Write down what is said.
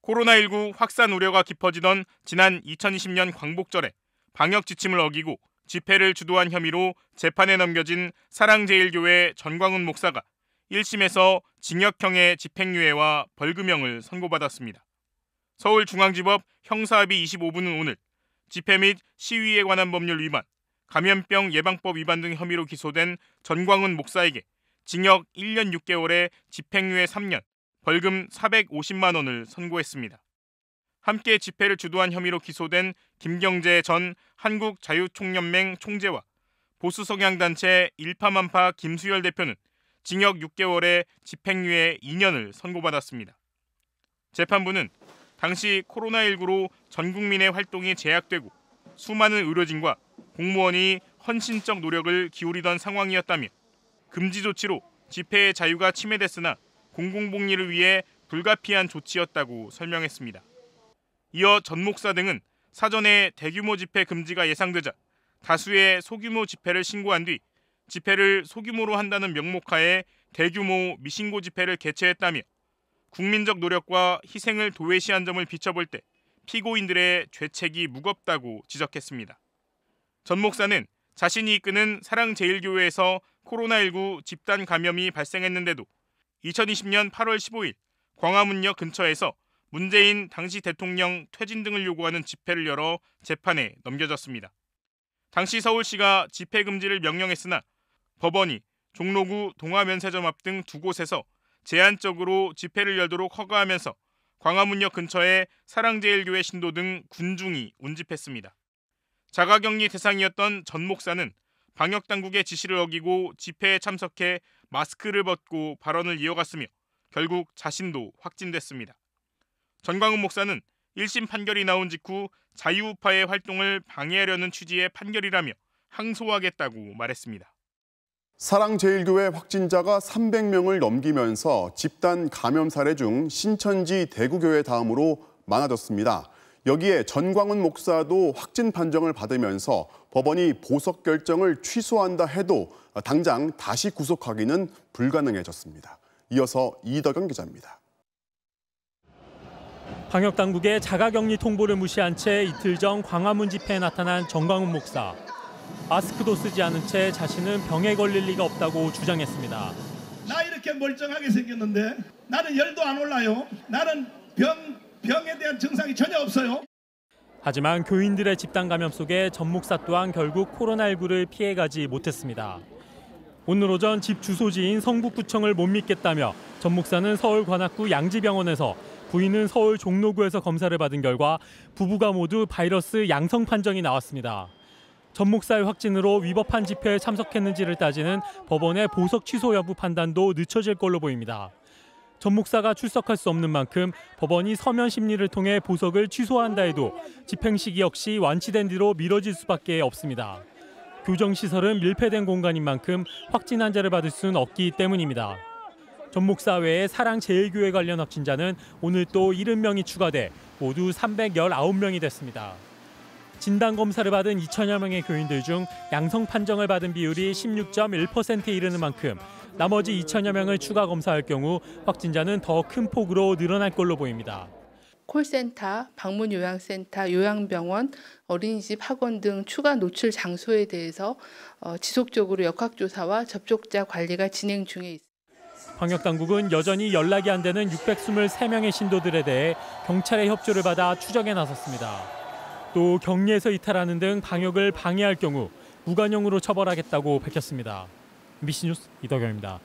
코로나19 확산 우려가 깊어지던 지난 2020년 광복절에 방역 지침을 어기고 집회를 주도한 혐의로 재판에 넘겨진 사랑제일교회 전광훈 목사가 1심에서 징역형의 집행유예와 벌금형을 선고받았습니다. 서울중앙지법 형사합의 25부는 오늘 집회 및 시위에 관한 법률 위반, 감염병 예방법 위반 등 혐의로 기소된 전광훈 목사에게 징역 1년 6개월에 집행유예 3년, 벌금 450만 원을 선고했습니다. 함께 집회를 주도한 혐의로 기소된 김경재 전 한국자유총연맹 총재와 보수 성향단체 일파만파 김수열 대표는 징역 6개월에 집행유예 2년을 선고받았습니다. 재판부는 당시 코로나19로 전 국민의 활동이 제약되고 수많은 의료진과 공무원이 헌신적 노력을 기울이던 상황이었다며 금지 조치로 집회의 자유가 침해됐으나 공공복리를 위해 불가피한 조치였다고 설명했습니다. 이어 전 목사 등은 사전에 대규모 집회 금지가 예상되자 다수의 소규모 집회를 신고한 뒤 집회를 소규모로 한다는 명목하에 대규모 미신고 집회를 개최했다며 국민적 노력과 희생을 도외시한 점을 비춰볼 때 피고인들의 죄책이 무겁다고 지적했습니다. 전 목사는 자신이 이끄는 사랑제일교회에서 코로나19 집단 감염이 발생했는데도 2020년 8월 15일 광화문역 근처에서 문재인 당시 대통령 퇴진 등을 요구하는 집회를 열어 재판에 넘겨졌습니다. 당시 서울시가 집회 금지를 명령했으나 법원이 종로구 동아면세점 앞 등 두 곳에서 제한적으로 집회를 열도록 허가하면서 광화문역 근처에 사랑제일교회 신도 등 군중이 운집했습니다. 자가격리 대상이었던 전 목사는 방역당국의 지시를 어기고 집회에 참석해 마스크를 벗고 발언을 이어갔으며 결국 자신도 확진됐습니다. 전광훈 목사는 1심 판결이 나온 직후 자유우파의 활동을 방해하려는 취지의 판결이라며 항소하겠다고 말했습니다. 사랑제일교회 확진자가 300명을 넘기면서 집단 감염 사례 중 신천지 대구교회 다음으로 많아졌습니다. 여기에 전광훈 목사도 확진 판정을 받으면서 법원이 보석 결정을 취소한다 해도 당장 다시 구속하기는 불가능해졌습니다. 이어서 이덕영 기자입니다. 방역당국의 자가격리 통보를 무시한 채 이틀 전 광화문 집회에 나타난 전광훈 목사. 마스크도 쓰지 않은 채 자신은 병에 걸릴 리가 없다고 주장했습니다. 나 이렇게 멀쩡하게 생겼는데 나는 열도 안 올라요. 나는 병에 대한 증상이 전혀 없어요. 하지만 교인들의 집단 감염 속에 전 목사 또한 결국 코로나19를 피해가지 못했습니다. 오늘 오전 집 주소지인 성북구청을 못 믿겠다며 전 목사는 서울 관악구 양지병원에서 부인은 서울 종로구에서 검사를 받은 결과 부부가 모두 바이러스 양성 판정이 나왔습니다. 전 목사의 확진으로 위법한 집회에 참석했는지를 따지는 법원의 보석 취소 여부 판단도 늦춰질 걸로 보입니다. 전 목사가 출석할 수 없는 만큼 법원이 서면 심리를 통해 보석을 취소한다 해도 집행 시기 역시 완치된 뒤로 미뤄질 수밖에 없습니다. 교정시설은 밀폐된 공간인 만큼 확진 환자를 받을 수는 없기 때문입니다. 전 목사 외에 사랑제일교회 관련 확진자는 오늘 또 70명이 추가돼 모두 319명이 됐습니다. 진단검사를 받은 2천여 명의 교인들 중 양성 판정을 받은 비율이 16.1%에 이르는 만큼 나머지 2천여 명을 추가 검사할 경우 확진자는 더 큰 폭으로 늘어날 걸로 보입니다. 콜센터, 방문요양센터, 요양병원, 어린이집, 학원 등 추가 노출 장소에 대해서 지속적으로 역학조사와 접촉자 관리가 진행 중에 있습니다. 방역당국은 여전히 연락이 안 되는 623명의 신도들에 대해 경찰의 협조를 받아 추적에 나섰습니다. 또 격리에서 이탈하는 등 방역을 방해할 경우 무관용으로 처벌하겠다고 밝혔습니다. MBC 뉴스 이덕영입니다.